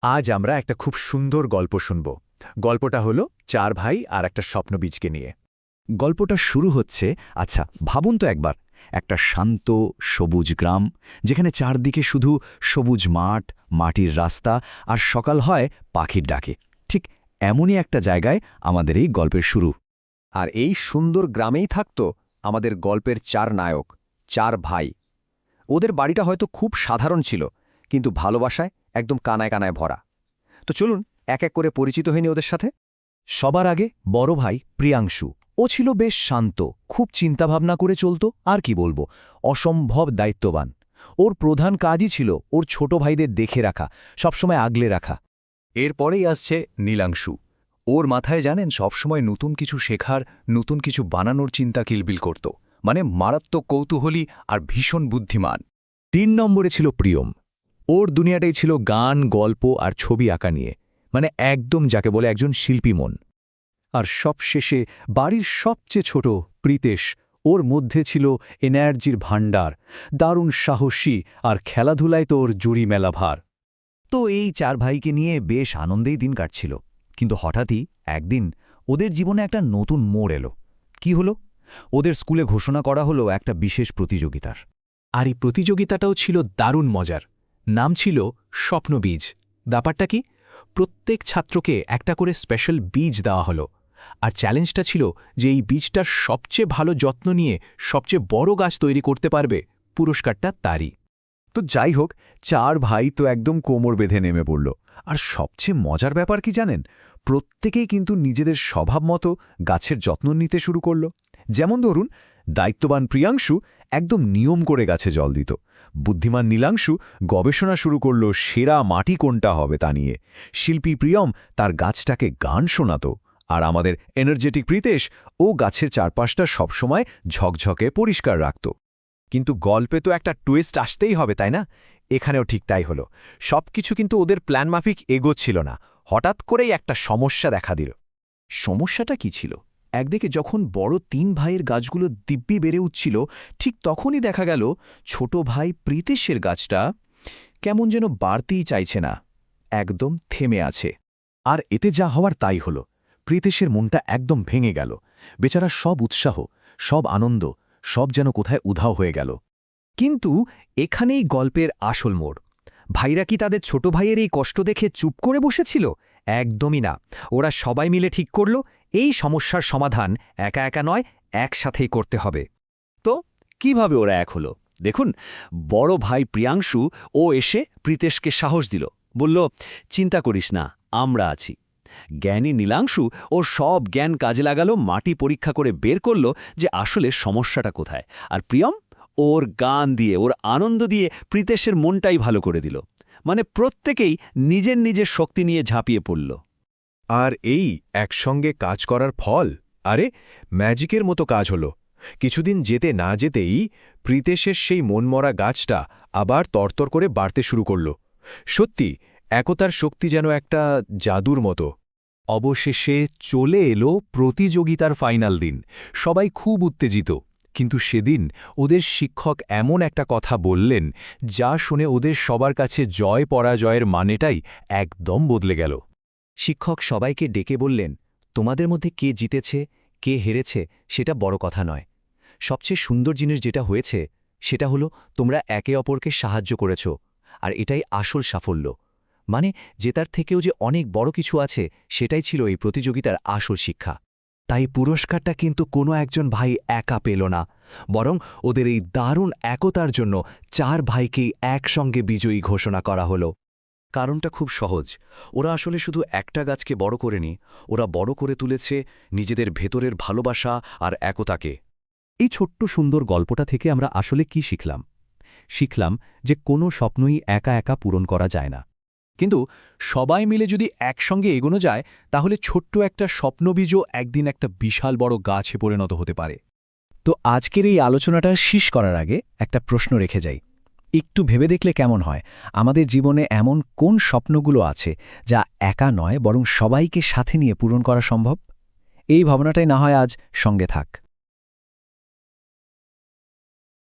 আজ আমরা একটা খুব সুন্দর গল্প শুনব। গল্পটা হলো চার ভাই আর একটা স্বপ্নবীজকে নিয়ে। গল্পটা শুরু হচ্ছে, আচ্ছা ভাবুন তো একবার, একটা শান্ত সবুজ গ্রাম, যেখানে চারদিকে শুধু সবুজ মাঠ, মাটির রাস্তা আর সকাল হয় পাখির ডাকে। ঠিক এমনই একটা জায়গায় আমাদের এই গল্পের শুরু। আর এই সুন্দর গ্রামেই থাকত আমাদের গল্পের চার নায়ক, চার ভাই। ওদের বাড়িটা হয়তো খুব সাধারণ ছিল, কিন্তু ভালোবাসায় একদম কানায় কানায় ভরা। তো চলুন এক এক করে পরিচিত হয়নি ওদের সাথে। সবার আগে বড় ভাই প্রিয়াংশু। ও ছিল বেশ শান্ত, খুব চিন্তাভাবনা করে চলত, আর কি বলবো, অসম্ভব দায়িত্ববান। ওর প্রধান কাজই ছিল ওর ছোট ভাইদের দেখে রাখা, সবসময় আগলে রাখা। এরপরেই আসছে নীলাংশু। ওর মাথায় জানেন সবসময় নতুন কিছু শেখার, নতুন কিছু বানানোর চিন্তা কিলবিল করত। মানে মারাত্মক কৌতূহলী আর ভীষণ বুদ্ধিমান। ৩ নম্বরে ছিল প্রিয়ম। ওর দুনিয়াটাই ছিল গান, গল্প আর ছবি আঁকা নিয়ে, মানে একদম যাকে বলে একজন শিল্পী মন। আর সবশেষে বাড়ির সবচেয়ে ছোট প্রীতেশ। ওর মধ্যে ছিল এনার্জির ভাণ্ডার, দারুণ সাহসী, আর খেলাধুলায় তো ওর জুড়ি মেলা ভার। তো এই চার ভাইকে নিয়ে বেশ আনন্দেই দিন কাটছিল, কিন্তু হঠাৎই একদিন ওদের জীবনে একটা নতুন মোড় এলো। কি হলো? ওদের স্কুলে ঘোষণা করা হলো একটা বিশেষ প্রতিযোগিতার। আর এই প্রতিযোগিতাটাও ছিল দারুণ মজার। নাম ছিল স্বপ্নবীজ। ব্যাপারটা কি? প্রত্যেক ছাত্রকে একটা করে স্পেশাল বীজ দেওয়া হলো, আর চ্যালেঞ্জটা ছিল যে এই বীজটার সবচেয়ে ভালো যত্ন নিয়ে সবচেয়ে বড় গাছ তৈরি করতে পারবে, পুরস্কারটা তারই। তো যাই হোক, চার ভাই তো একদম কোমর বেঁধে নেমে পড়ল। আর সবচেয়ে মজার ব্যাপার কি জানেন? প্রত্যেকেই কিন্তু নিজেদের স্বভাব মতো গাছের যত্ন নিতে শুরু করল। যেমন ধরুন, দায়িত্ববান প্রিয়াংশু একদম নিয়ম করে গাছে জল দিত। বুদ্ধিমান নীলাংশু গবেষণা শুরু করল সেরা মাটি কোনটা হবে তা নিয়ে। শিল্পী প্রিয়ম তার গাছটাকে গান শোনাত। আর আমাদের এনার্জেটিক প্রীতেশ ও গাছের চারপাশটা সবসময় ঝকঝকে পরিষ্কার রাখত। কিন্তু গল্পে তো একটা টুইস্ট আসতেই হবে, তাই না? এখানেও ঠিক তাই হলো। সবকিছু কিন্তু ওদের প্ল্যান মাফিক এগোচ্ছিল না। হঠাৎ করেই একটা সমস্যা দেখা দিল। সমস্যাটা কি ছিল? একদিকে যখন বড় ৩ ভাইয়ের গাছগুলো দিব্যি বেড়ে উঠছিল, ঠিক তখনই দেখা গেল ছোট ভাই প্রীতেশের গাছটা কেমন যেন বাড়তেই চাইছে না, একদম থেমে আছে। আর এতে যা হওয়ার তাই হলো। প্রীতেশের মনটা একদম ভেঙে গেল। বেচারা সব উৎসাহ, সব আনন্দ, সব যেন কোথায় উধাও হয়ে গেল। কিন্তু এখানেই গল্পের আসল মোড়। ভাইরা কি তাদের ছোট ভাইয়ের এই কষ্ট দেখে চুপ করে বসেছিল? একদমই না। ওরা সবাই মিলে ঠিক করল এই সমস্যার সমাধান একা একা নয়, একসাথেই করতে হবে। তো কিভাবে ওরা এক হলো? দেখুন, বড় ভাই প্রিয়াংশু ও এসে প্রীতেশকে সাহস দিল, বলল, চিন্তা করিস না, আমরা আছি। জ্ঞানী নীলাংশু ওর সব জ্ঞান কাজে লাগালো, মাটি পরীক্ষা করে বের করল যে আসলে সমস্যাটা কোথায়। আর প্রিয়ম ওর গান দিয়ে, ওর আনন্দ দিয়ে প্রীতেশের মনটাই ভালো করে দিল। মানে প্রত্যেকেই নিজের নিজের শক্তি নিয়ে ঝাঁপিয়ে পড়ল। আর এই একসঙ্গে কাজ করার ফল, আরে ম্যাজিকের মতো কাজ হলো। কিছুদিন যেতে না যেতেই প্রীতেশের সেই মনমরা গাছটা আবার তরতর করে বাড়তে শুরু করল। সত্যি, একতার শক্তি যেন একটা জাদুর মতো। অবশেষে চলে এলো প্রতিযোগিতার ফাইনাল দিন। সবাই খুব উত্তেজিত। কিন্তু সেদিন ওদের শিক্ষক এমন একটা কথা বললেন, যা শুনে ওদের সবার কাছে জয় পরাজয়ের মানেটাই একদম বদলে গেল। শিক্ষক সবাইকে ডেকে বললেন, তোমাদের মধ্যে কে জিতেছে, কে হেরেছে সেটা বড় কথা নয়। সবচেয়ে সুন্দর জিনিস যেটা হয়েছে সেটা হলো তোমরা একে অপরকে সাহায্য করেছ, আর এটাই আসল সাফল্য। মানে জেতার থেকেও যে অনেক বড় কিছু আছে, সেটাই ছিল এই প্রতিযোগিতার আসল শিক্ষা। তাই পুরস্কারটা কিন্তু কোনো একজন ভাই একা পেল না, বরং ওদের এই দারুণ একতার জন্য 4 ভাইকেই একসঙ্গে বিজয়ী ঘোষণা করা হলো। কারণটা খুব সহজ। ওরা আসলে শুধু একটা গাছকে বড় করেনি, ওরা বড় করে তুলেছে নিজেদের ভেতরের ভালোবাসা আর একতাকে। এই ছোট্ট সুন্দর গল্পটা থেকে আমরা আসলে কি শিখলাম? শিখলাম যে কোনো স্বপ্নই একা একা পূরণ করা যায় না, কিন্তু সবাই মিলে যদি একসঙ্গে এগোনো যায়, তাহলে ছোট্ট একটা স্বপ্নবীজও একদিন একটা বিশাল বড় গাছে পরিণত হতে পারে। তো আজকের এই আলোচনাটা শেষ করার আগে একটা প্রশ্ন রেখে যাই। একটু ভেবে দেখলে কেমন হয়, আমাদের জীবনে এমন কোন স্বপ্নগুলো আছে যা একা নয় বরং সবাইকে সাথে নিয়ে পূরণ করা সম্ভব? এই ভাবনাটাই না হয় আজ সঙ্গে থাক।